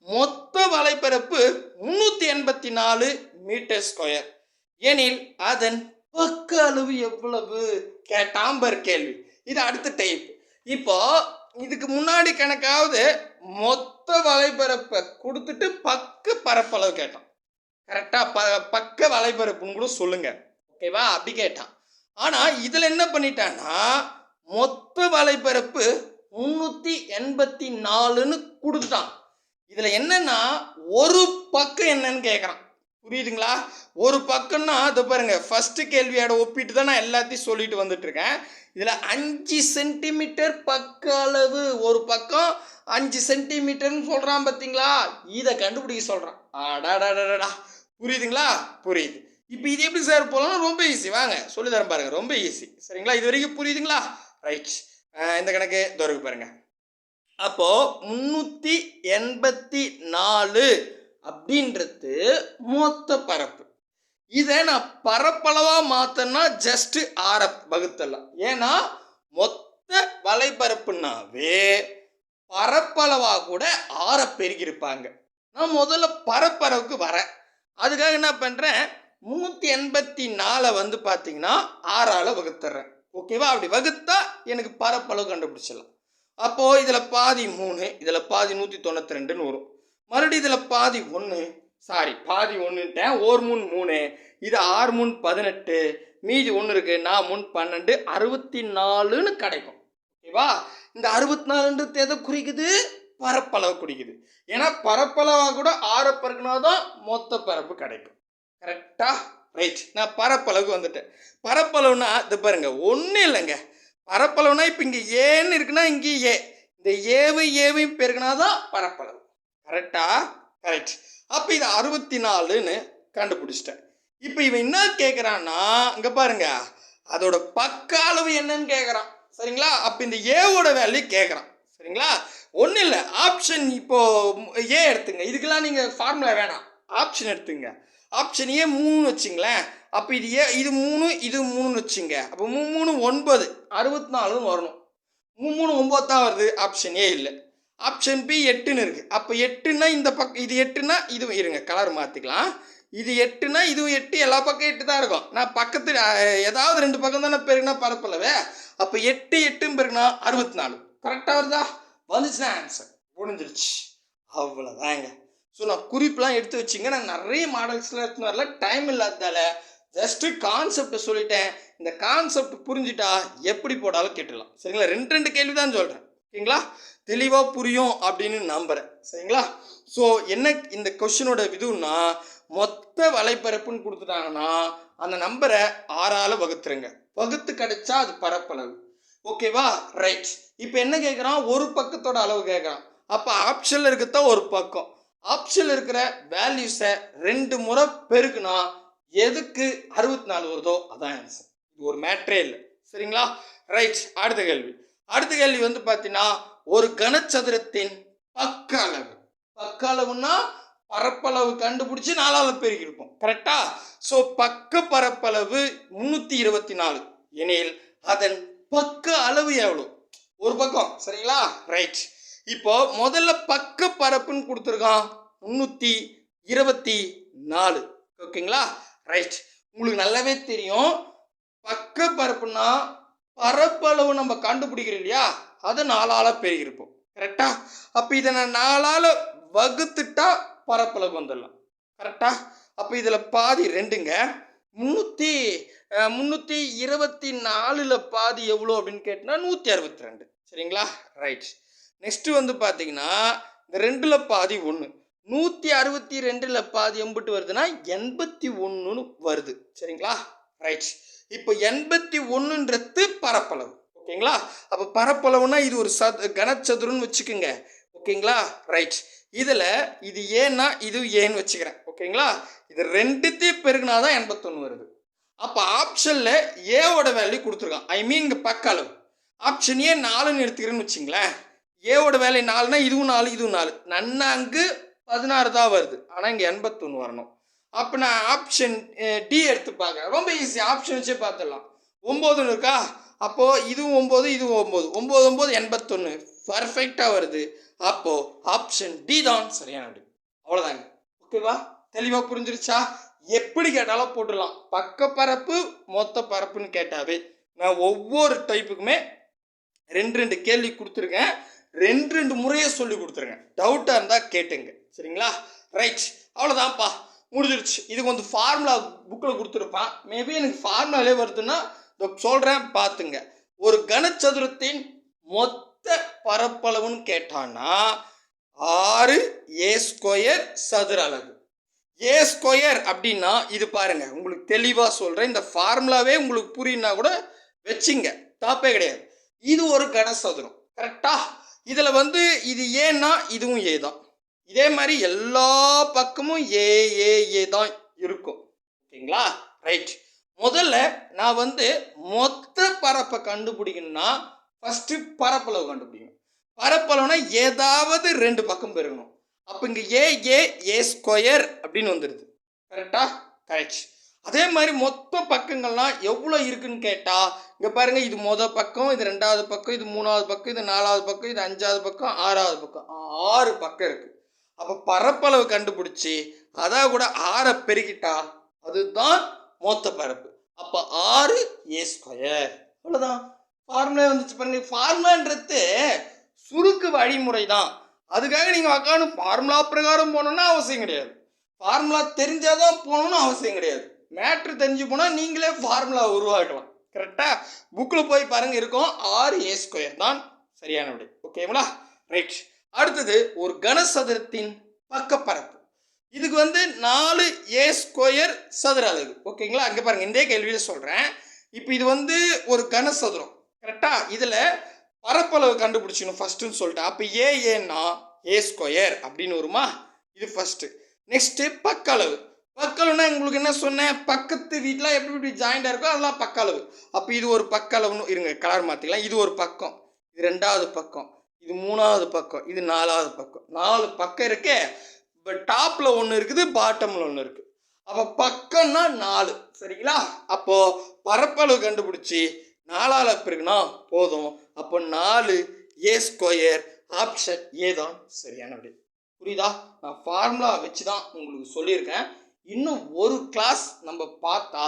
மொத்த வலைப்பரப்பு 384 மீட்டர் ஸ்கொயர் எனில் அதன் பக்க அளவு எவ்வளவு கேட்டாம்பர் கேள்வி. இது அடுத்த டைப். இப்போ இதுக்கு முன்னாடி கணக்காவது மொத்த வலைப்பரப்பை கொடுத்துட்டு பக்க பரப்பளவு கேட்டான். கரெக்டாக பக்க வலைப்பரப்புன்னு கூட சொல்லுங்க. ஓகேவா? அப்படி கேட்டான். ஆனால் இதில் என்ன பண்ணிட்டான்னா, மொத்த வலைப்பரப்பு 384ன்னு கொடுத்துட்டான். இதில் என்னன்னா, ஒரு பக்கம் என்னன்னு கேட்குறான். புரியுதுங்களா? ஒரு பக்கம்னா அது பாருங்க, ஃபர்ஸ்ட் கேள்வியோட ஒப்பிட்டு தான் நான் எல்லாத்தையும் சொல்லிட்டு வந்துட்டு இருக்கேன். இதுல 5 சென்டிமீட்டர் பக்க அளவு, ஒரு பக்கம் 5 சென்டிமீட்டர்னு சொல்றான் பாத்தீங்களா? இதை கண்டுபிடிக்க சொல்றான். அடாடாடாடா, புரியுதுங்களா? புரியுது. இப்போ இது எப்படி சார் போலாம்? ரொம்ப ஈஸி, வாங்க சொல்லி தரேன் பாருங்க. ரொம்ப ஈஸி, சரிங்களா? இது வரைக்கும் புரியுதுங்களா? ரைட். இந்த கணக்கு தோருக்கு பாருங்க. அப்போ 384 அப்படின்றது மொத்த பரப்பு. இதை நான் பரப்பளவா மாத்தனா ஜஸ்ட் ஆர வகுத்தலாம். ஏன்னா மொத்த வலைபரப்புனாவே பரப்பளவா கூட ஆர பெருகிருப்பாங்க. நான் முதல்ல பரப்பளவுக்கு வரேன். அதுக்காக என்ன பண்றேன், 384 வந்து பாத்தீங்கன்னா 6ஆல வகுத்துறேன். ஓகேவா? அப்படி வகுத்தா எனக்கு பரப்பளவு கண்டுபிடிச்சிடலாம். அப்போ இதுல பாதி 3, இதுல பாதி 192ன்னு வரும். மறுபடியும் இதுல பாதி 1, சாரி பாதி 1ட்டேன், 1 3 3, இது 6 3 18, மீதி 1 இருக்கு, 4 3 12, 64ன்னு கிடைக்கும். ஓகேவா? இந்த 64ன்றது எதை குறிக்குது? பரப்பளவு குறிக்குது. ஏன்னா பரப்பளவா கூட ஆர பெருக்கினாதான் மொத்த பரப்பு கிடைக்கும். கரெக்டா? ரைட். நான் பரப்பளவுக்கு வந்துட்டேன். பரப்பளவுனா இது பாருங்க, ஒன்றும் இல்லைங்க. பரப்பளவுனா இப்போ இங்கே ஏன்னு இருக்குன்னா இங்கே ஏ, இந்த ஏவையும் பெருக்கினாதான் பரப்பளவு. கரெக்டா? கரெக்ட். அப்போ இது 64ன்னு கண்டுபிடிச்சிட்டேன். இப்போ இவன் என்ன கேட்குறான்னா, இங்கே பாருங்க, அதோட பக்க அளவு என்னன்னு கேட்குறான். சரிங்களா? அப்போ இந்த ஏவோட வேல்யூ கேட்குறான். சரிங்களா? ஒன்றும் இல்லை, ஆப்ஷன் இப்போ ஏ எடுத்துங்க. இதுக்கெல்லாம் நீங்கள் ஃபார்முலா வேணாம், ஆப்ஷன் எடுத்துங்க. ஆப்ஷன் ஏ 3 வச்சுங்களேன். அப்போ இது ஏ, இது 3, இது 3ன்னு வச்சுங்க. அப்போ 3 9, 64ன்னு வரணும். 3 9 தான் வருது, ஆப்ஷன் ஏ இல்லை. ஆப்ஷன் பி 8ன்னு இருக்கு. அப்போ 8ன்னா இந்த பக்கம், இது 8ன்னா இது, இருங்க கலர் மாற்றிக்கலாம். இது 8ன்னா இதுவும் 8, எல்லா பக்கம் 8 தான் இருக்கும். நான் பக்கத்து ஏதாவது 2 பக்கம் தானே பெருகுனா பரப்பளவே. அப்போ 8 8 பெருகுனா 64. கரெக்டாக வருதா? வந்துச்சுன்னா ஆன்சர் முடிஞ்சிருச்சு. அவ்வளோதாங்க. ஸோ நான் குறிப்பெலாம் எடுத்து வச்சுங்க. நான் நிறைய மாடல்ஸ்லாம் எடுத்துன்னு வரல, டைம் இல்லாததால ஜஸ்ட்டு கான்செப்டை சொல்லிட்டேன். இந்த கான்செப்ட் புரிஞ்சுட்டா எப்படி போட்டாலும் கேட்டுடலாம். சரிங்களா? 2 கேள்வி தான் சொல்கிறேன். ஓகேங்களா? தெளிவாக புரியும் அப்படின்னு நம்புகிறேன். சரிங்களா? ஸோ என்ன இந்த கொஸ்டினோட இதுன்னா, மொத்த வலைப்பரப்புன்னு கொடுத்துட்டாங்கன்னா அந்த நம்பரை 6ஆல வகுத்துருங்க. வகுத்து கிடைச்சா அது பரப்பளவு. ஓகேவா? ரைட். இப்போ என்ன கேட்குறான், ஒரு பக்கத்தோட அளவு கேட்குறான். அப்போ ஆப்ஷனில் இருக்கத்தான் ஒரு பக்கம். ஆப்ஷனில் இருக்கிற வேல்யூஸை 2 முறை பெருக்குனா எதுக்கு 64 வருதோ அதான் ஆன்சர். இது ஒரு மேட்ரே இல்லை. சரிங்களா? ரைட். அடுத்த கேள்வி வந்து பார்த்தீங்கன்னா, ஒரு கனச்சதுரத்தின் பக்க அளவு. பக்க அளவுன்னா பரப்பளவு கண்டுபிடிச்சி 4ஆல பெருக்கிருப்போம். கரெக்டா? ஸோ பக்க பரப்பளவு 324 எனில் அதன் பக்க அளவு எவ்வளோ? ஒரு பக்கம். சரிங்களா? ரைட். இப்போ முதல்ல பக்க பரப்புன்னு கொடுத்துருக்கான் 324. ஓகேங்களா? ரைட். உங்களுக்கு நல்லாவே தெரியும், பக்க பரப்புனா பரப்பளவு நம்ம கண்டுபிடிக்கிறோம் இல்லையா, அதை 4ஆல பெருகிருப்போம். கரெக்டா? அப்போ இதை நான் 4ஆல வகுத்துட்டா பரப்பளவு வந்துடலாம். கரெக்டா? அப்போ இதில் பாதி 2ங்க. 324ல் பாதி எவ்வளோ அப்படின்னு கேட்டினா 162. சரிங்களா? ரைட். நெக்ஸ்ட் வந்து பார்த்தீங்கன்னா, இந்த 2ல் பாதி 1, 162ல் பாதி எம்பிட்டு வருதுன்னா 81ன்னு வருது. சரிங்களா? ரைட். இப்போ 81ன்றது பரப்பளவு. ஓகேங்களா? அப்போ பரப்பளவுனா இது ஒரு கனச்சதுரம்னு வச்சுக்கோங்க. ஓகேங்களா? ரைட். இதில் இது ஏன்னா இது ஏன்னு வச்சுக்கிறேன். ஓகேங்களா? இது 2த்தையும் பெருகுனாதான் 81 வருது. அப்போ ஆப்ஷனில் ஏவோட வேல்யூ கொடுத்துருக்கான். ஐ மீன் இங்கே பக்க அளவு. ஆப்ஷன் ஏ 4ன்னு எடுத்துக்கிறேன்னு வச்சுங்களேன். ஏவோட வேல்யூ 4னா இதுவும் 4, இதுவும் 4. நன்னாங்கு 16 தான் வருது. ஆனால் இங்கே 81 வரணும். அப்போ நான் ஆப்ஷன் டி எடுத்து பார்க்குறேன். ரொம்ப ஈஸி, ஆப்ஷன் வச்சே பார்த்துடலாம். 9ன்னு இருக்கா? அப்போது இதுவும் 9, இதுவும் 9, 9 9 81 பர்ஃபெக்டாக வருது. அப்போது ஆப்ஷன் டி தான் சரியான விடை. அவ்வளோதாங்க. ஓகேவா? தெளிவாக புரிஞ்சிருச்சா? எப்படி கேட்டாலும் போட்டுடலாம். பக்க பரப்பு மொத்த பரப்புன்னு கேட்டாவே நான் ஒவ்வொரு டைப்புக்குமே 2 கேள்வி கொடுத்துருக்கேன். 2 முறையை சொல்லி கொடுத்துருங்க. டவுட்டாக இருந்தால் கேட்டுங்க. சரிங்களா? ரைட். அவ்வளோதான்ப்பா, முடிஞ்சிருச்சு. இதுக்கு வந்து ஃபார்முலா புக்கில் கொடுத்துருப்பான். மேபி எனக்கு ஃபார்முலாலே வருதுன்னா சொல்கிறேன், பார்த்துங்க. ஒரு கனச்சதுரத்தின் மொத்த பரப்பளவுன்னு கேட்டான்னா 6a² சதுர அலகு. ஏ ஸ்கொயர் அப்படின்னா இது பாருங்க, உங்களுக்கு தெளிவாக சொல்கிறேன். இந்த ஃபார்முலாவே உங்களுக்கு புரியுன்னா கூட வச்சிங்க, தப்பே கிடையாது. இது ஒரு கனசதுரம், கரெக்டா? இதில் வந்து இது ஏன்னா இதுவும் ஏ தான். இதே மாதிரி எல்லா பக்கமும் ஏ ஏ ஏ தான் இருக்கும். ஓகேங்களா? ரைட். முதல்ல நான் வந்து மொத்த பரப்பை கண்டுபிடிக்கணும்னா ஃபர்ஸ்ட் பரப்பளவு கண்டுபிடிக்கணும். பரப்பளவுனா ஏதாவது ரெண்டு பக்கம் பெருகணும். அப்போ இங்கே ஏ ஸ்கொயர் அப்படின்னு வந்துடுது, கரெக்டா? கரெக்ட். அதே மாதிரி மொத்த பக்கங்கள்லாம் எவ்வளோ இருக்குன்னு கேட்டால் இங்கே பாருங்கள், இது மொதல் பக்கம், இது ரெண்டாவது பக்கம், இது மூணாவது பக்கம், இது நாலாவது பக்கம், இது அஞ்சாவது பக்கம், ஆறாவது பக்கம், 6 பக்கம் இருக்குது. அப்போ பரப்பளவு கண்டுபிடிச்சி அதான் கூட 6 பெருக்கிட்டா அதுதான் மொத்த பரப்பு. அப்போ 6 ஏ ஸ்கொயர். அவ்வளோதான், ஃபார்முலா வந்துச்சு. பண்ணி ஃபார்முலான்றது சுருக்கு வழிமுறை தான். அதுக்காக நீங்கள் உட்காந்து ஃபார்முலா பிரகாரம் போகணுன்னு அவசியம் கிடையாது. ஃபார்முலா தெரிஞ்சாதான் போகணுன்னு அவசியம் கிடையாது. மேட்ரு தெரிஞ்சு போனால் நீங்களே ஃபார்முலா உருவாக்கலாம், கரெக்டாக? புக்கில் போய் பாருங்கள், இருக்கும் 6 ஏ ஸ்கொயர் தான் சரியான விடை. ஓகேங்களா? ரைட். அடுத்தது ஒரு கனசதுரத்தின் பக்கப்பரப்பு. இதுக்கு வந்து 4 ஏ ஸ்கொயர் சதுர அலகு. ஓகேங்களா? அங்கே பாருங்கள், இந்த கேள்வியில் சொல்கிறேன். இப்போ இது வந்து ஒரு கனசதுரம், கரெக்டாக? இதில் பரப்பளவு கண்டுபிடிச்சிக்கணும் ஃபஸ்ட்டுன்னு சொல்லிட்டு. அப்போ ஏன்னா ஏ ஸ்கொயர் அப்படின்னு வருமா? இது ஃபஸ்ட்டு. நெக்ஸ்ட்டு பக்களவு. பக்களவுனா உங்களுக்கு என்ன சொன்னேன், பக்கத்து வீட்டில் எப்படி எப்படி ஜாயிண்டாக இருக்கோ அதெல்லாம் பக்களவு. அப்போ இது ஒரு பக்களவுன்னு இருங்க, கலர் மாற்றிக்கலாம். இது ஒரு பக்கம், இது ரெண்டாவது பக்கம், இது மூணாவது பக்கம், இது நாலாவது பக்கம். 4 பக்கம் இருக்கே. இப்போ டாப்பில் ஒன்று இருக்குது, பாட்டமில் ஒன்று இருக்குது. அப்போ பக்கம்னா 4, சரிங்களா? அப்போது பரப்பளவு கண்டுபிடிச்சி 4ஆல் பெருக்குனா போதும். அப்போ 4 ஏ ஸ்கொயர். ஆப்ஷன் ஏ தான் சரியான விடை. புரியுதா? நான் ஃபார்முலா வச்சு தான் உங்களுக்கு சொல்லியிருக்கேன். இன்னும் ஒரு கிளாஸ் நம்ம பார்த்தா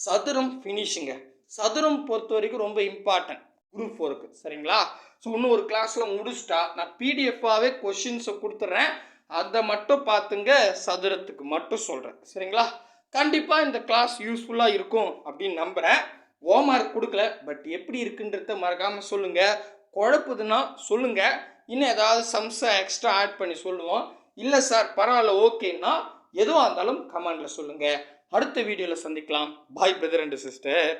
சதுரம் ஃபினிஷிங்க. சதுரம் பொறுத்த வரைக்கும் ரொம்ப இம்பார்ட்டன்ட் குரூப் 4க்கு, சரிங்களா? ஸோ இன்னும் ஒரு கிளாஸில் முடிச்சுட்டா நான் பிடிஎஃபாகவே கொஷின்ஸை கொடுத்துட்றேன். அதை மட்டும் பார்த்துங்க, சதுரத்துக்கு மட்டும் சொல்கிறேன், சரிங்களா? கண்டிப்பாக இந்த கிளாஸ் யூஸ்ஃபுல்லாக இருக்கும் அப்படின்னு நம்புகிறேன். ஹோம்ஒர்க் கொடுக்கல, பட் எப்படி இருக்குன்றத மறக்காமல் சொல்லுங்கள். குழப்புதுன்னா சொல்லுங்கள், இன்னும் ஏதாவது சம்ஸை எக்ஸ்ட்ரா ஆட் பண்ணி சொல்லுவோம். இல்லை சார் பரவாயில்ல ஓகேன்னா எதுவாக இருந்தாலும் கமெண்டில் சொல்லுங்கள். அடுத்த வீடியோவில் சந்திக்கலாம். பாய் பிரதர் அண்ட் சிஸ்டர்.